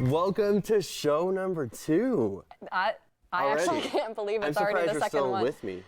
Welcome to show number 2. I actually can't believe it's already the second one. I'm surprised you're still with me.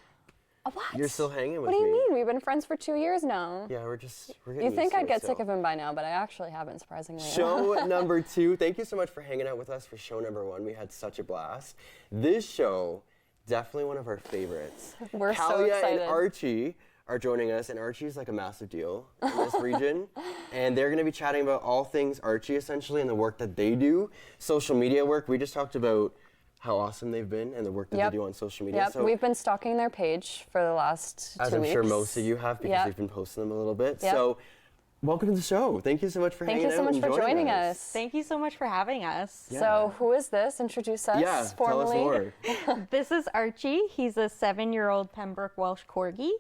What? You're still hanging with me. What do you mean? We've been friends for 2 years now. Yeah, we're getting You think I'd get still. sick of him by now, but I actually haven't, surprisingly. Show number 2. Thank you so much for hanging out with us for show number 1. We had such a blast. This show, definitely one of our favorites. We're so Kaylia excited. and Archie are joining us, and Archie is like a massive deal in this region. And they're going to be chatting about all things Archie, essentially, and the work that they do. Social media work. We just talked about how awesome they've been and the work that they do on social media. Yep, so we've been stalking their page for the last 2 weeks. As I'm sure most of you have, because you've been posting them a little bit. Yep. So welcome to the show. Thank you so much for hanging out. Thank you so much for joining us. Thank you so much for having us. Yeah. So who is this? Introduce us formally. Tell us more. This is Archie. He's a 7-year-old Pembroke Welsh Corgi.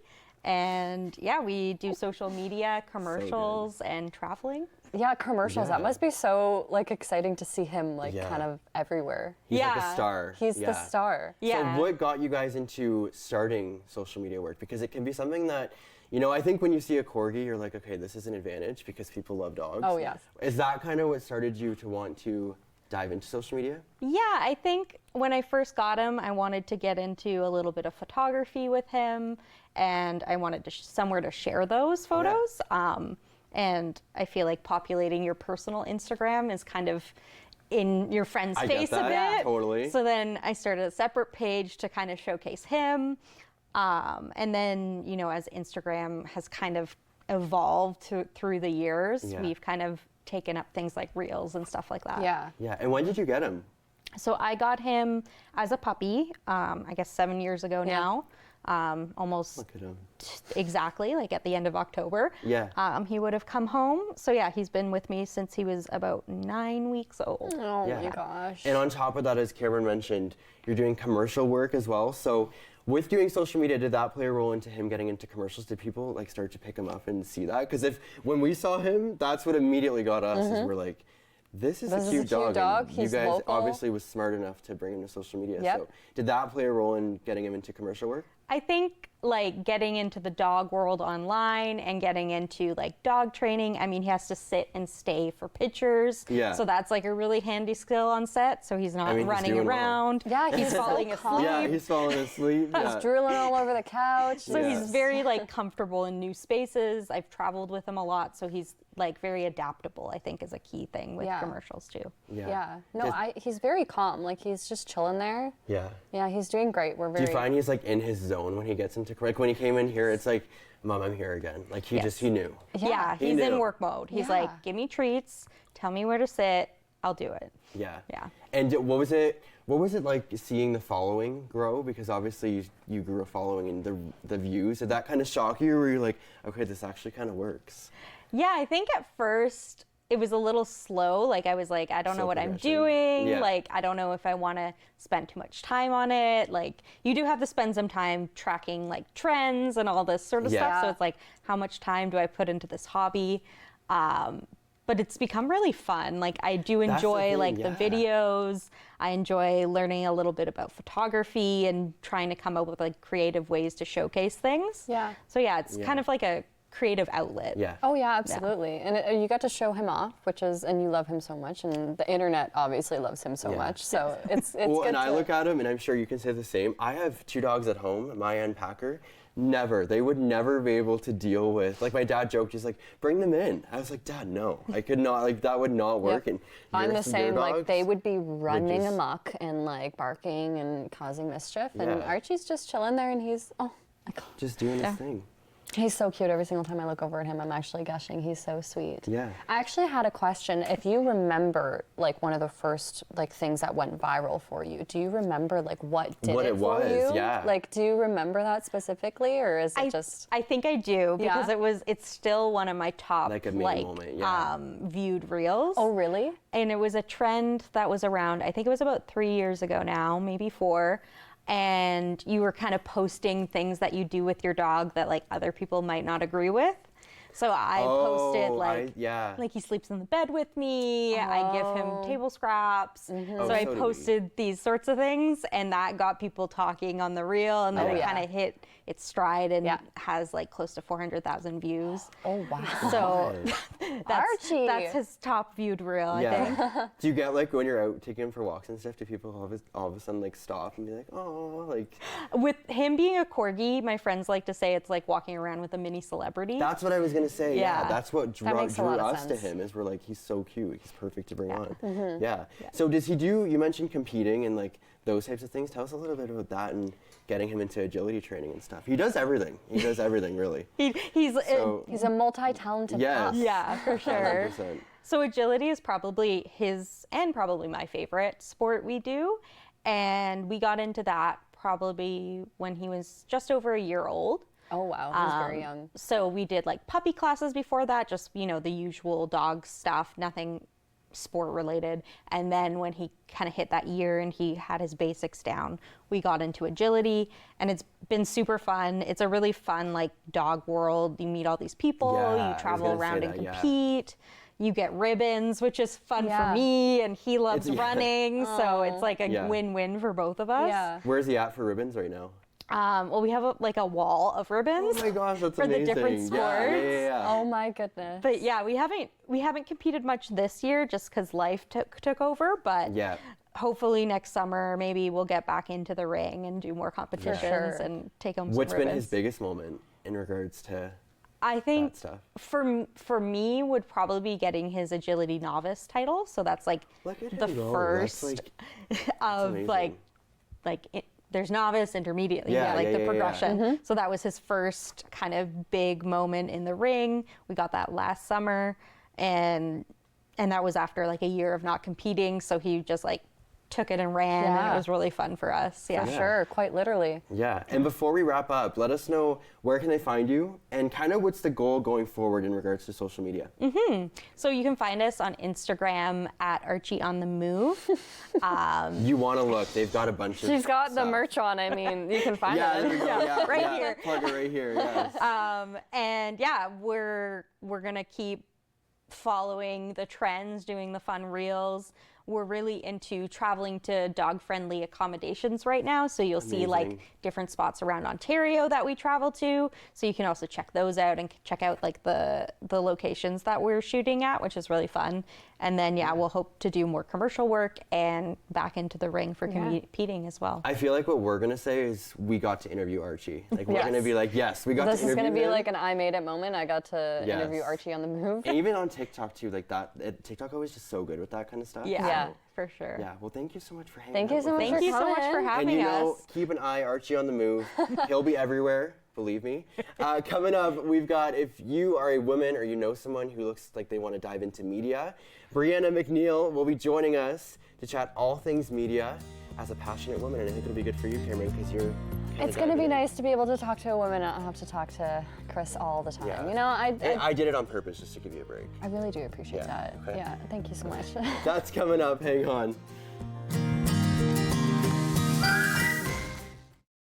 And yeah, we do social media, commercials, and traveling. Yeah, commercials. Yeah. That must be so exciting to see him kind of everywhere. He's like a star. He's the star. Yeah. So what got you guys into starting social media work? Because it can be something that, I think when you see a Corgi, you're like, okay, this is an advantage because people love dogs. Oh, yes. Is that kind of what started you to want to dive into social media? Yeah, I think when I first got him, I wanted to get into a little bit of photography with him, and I wanted to somewhere to share those photos. Yeah. And I feel like populating your personal Instagram is kind of in your friend's face a bit. Yeah, totally. So then I started a separate page to kind of showcase him. And then, as Instagram has kind of evolved through the years, we've kind of taken up things like reels and stuff like that. Yeah. Yeah. And when did you get him? So I got him as a puppy, I guess 7 years ago now. Almost Look at him. Exactly, like at the end of October. Yeah. He would have come home. So yeah, he's been with me since he was about 9 weeks old. Oh my gosh. And on top of that, as Cameron mentioned, you're doing commercial work as well. So with doing social media, did that play a role into him getting into commercials? Did people start to pick him up and see that? Because when we saw him, that's what immediately got us. Is we're like, this is a cute dog. And He's you guys local. obviously was smart enough to bring him to social media. Yep. So did that play a role in getting him into commercial work? I think getting into the dog world online and getting into dog training. I mean, he has to sit and stay for pictures. Yeah. So that's a really handy skill on set. So he's not running doing around. Yeah, he's falling asleep. Yeah, he's falling asleep. He's drooling all over the couch. So he's very comfortable in new spaces. I've traveled with him a lot, so he's very adaptable, I think, is a key thing with commercials too. Yeah. No, he's very calm. He's just chilling there. Yeah. Yeah, he's doing great. Do you find he's in his zone when he gets into when he came in here? It's like, Mom, I'm here again. He knew. Yeah, He he's knew. in work mode. He's give me treats, tell me where to sit, I'll do it. Yeah. Yeah. And what was it like seeing the following grow? Because obviously you grew a following in the views. Did that kind of shock you, or were you like, okay, this actually kind of works? Yeah, I think at first it was a little slow. I was like, I don't know what I'm doing. Yeah. I don't know if I want to spend too much time on it. You do have to spend some time tracking trends and all this sort of stuff. So it's how much time do I put into this hobby? But it's become really fun. I do enjoy the videos. I enjoy learning a little bit about photography and trying to come up with creative ways to showcase things. Yeah. So yeah, it's kind of a creative outlet. Yeah. Oh yeah, absolutely. Yeah. And you got to show him off, and you love him so much, and the internet obviously loves him so much. So it's well, good and I look at him, and I'm sure you can say the same. I have 2 dogs at home, Maya and Packer. They would never be able to deal with, my dad joked, he's like, bring them in. I was like, Dad, no, I could not, that would not work. Yep. And I'm the same, they would be running amok and barking and causing mischief, and Archie's just chilling there, and he's, just doing his thing. He's so cute. Every single time I look over at him, I'm actually gushing. He's so sweet. Yeah. I actually had a question. If you remember, one of the first, things that went viral for you, do you remember, what did it for you? Yeah. Do you remember that specifically, or is it just... I think I do, because it's still one of my top, a main moment, viewed reels. Oh, really? And it was a trend that was around, I think it was about 3 years ago now, maybe 4. And you were kind of posting things that you do with your dog that other people might not agree with. So I posted he sleeps in the bed with me. I give him table scraps. So I posted these sorts of things, and that got people talking on the reel, and then it kind of hit its stride and has close to 400,000 views. Oh wow! So Archie. That's his top viewed reel, I think. Do you get like when you're out taking him for walks and stuff? Do people all of a sudden like stop and be like, oh, like? With him being a corgi, my friends like to say it's like walking around with a mini celebrity. That's what I was gonna say. Yeah, Yeah. that's what drew makes a lot of us to sense. him. Is we're like, he's so cute. He's perfect to bring on. Mm-hmm. Yeah. So does he do? You mentioned competing and like those types of things. Tell us a little bit about that and getting him into agility training and stuff. He does everything. He does everything really. He's He's a multi-talented Yes. pup. yeah, for sure. 100%. So agility is probably his and probably my favorite sport we do. And we got into that probably when he was just over a year old. Oh wow, he's very young. So we did like puppy classes before that, just, you know, the usual dog stuff, nothing sport related. And then when he kind of hit that year and he had his basics down, we got into agility, and it's been super fun. It's a really fun like dog world. You meet all these people, Yeah, I you was travel gonna say around and that, yeah. compete. You get ribbons, which is fun Yeah. for me, and he loves It's- yeah. running, so it's like a Yeah. win-win for both of us. Yeah. Where's he at for ribbons right now? Well, we have a wall of ribbons. Oh my gosh, that's for amazing. the different sports. Yeah. Oh my goodness. But yeah, we haven't competed much this year just because life took over. But Yeah. hopefully next summer maybe we'll get back into the ring and do more competitions sure. and take home What's some been ribbons. his biggest moment in regards to I think that stuff? for me would probably be getting his agility novice title. So that's like Look at the him go. first That's of amazing. there's novice, intermediate, Yeah, like yeah, the yeah, yeah. progression. So that was his first kind of big moment in the ring. We got that last summer, and that was after like a year of not competing. So he just like took it and ran, and Yeah. it was really fun for us. Yeah. For sure, quite literally. Yeah, and before we wrap up, let us know where can they find you and kind of what's the goal going forward in regards to social media. So you can find us on Instagram at Archie on the Move. You want to look, they've got a bunch of She's got the stuff. merch on. I mean, you can find Yeah, it. there you go. Yeah, right yeah. here. Plug it right here, yes. And yeah, we're gonna keep following the trends, doing the fun reels. We're really into traveling to dog-friendly accommodations right now. So you'll see like Amazing. different spots around Ontario that we travel to. So you can also check those out and check out like the locations that we're shooting at, which is really fun. And then yeah, we'll hope to do more commercial work and back into the ring for competing as well. I feel like what we're going to say is we got to interview Archie. Like we're Yes. going to be like, yes, we got This to is interview going to be him. like an I made it moment. I got to Yes. interview Archie on the Move. And even on TikTok too, like that, TikTok always just so good with that kind of stuff. Yeah, Yeah. for sure. Yeah, well, thank you so much for hanging Thank out you so with much us. Thank you so much for coming. having And you know, us. keep an eye, Archie on the move. He'll be everywhere, believe me. Coming up, we've got, if you are a woman or you know someone who looks like they want to dive into media, Brianna McNeil will be joining us to chat all things media as a passionate woman. And I think it'll be good for you, Cameron, because you're It's going to be nice to be able to talk to a woman and not have to talk to Chris all the time. Yeah. You know, I did it on purpose just to give you a break. I really do appreciate Yeah, that. okay. Yeah, thank you so much. That's coming up. Hang on.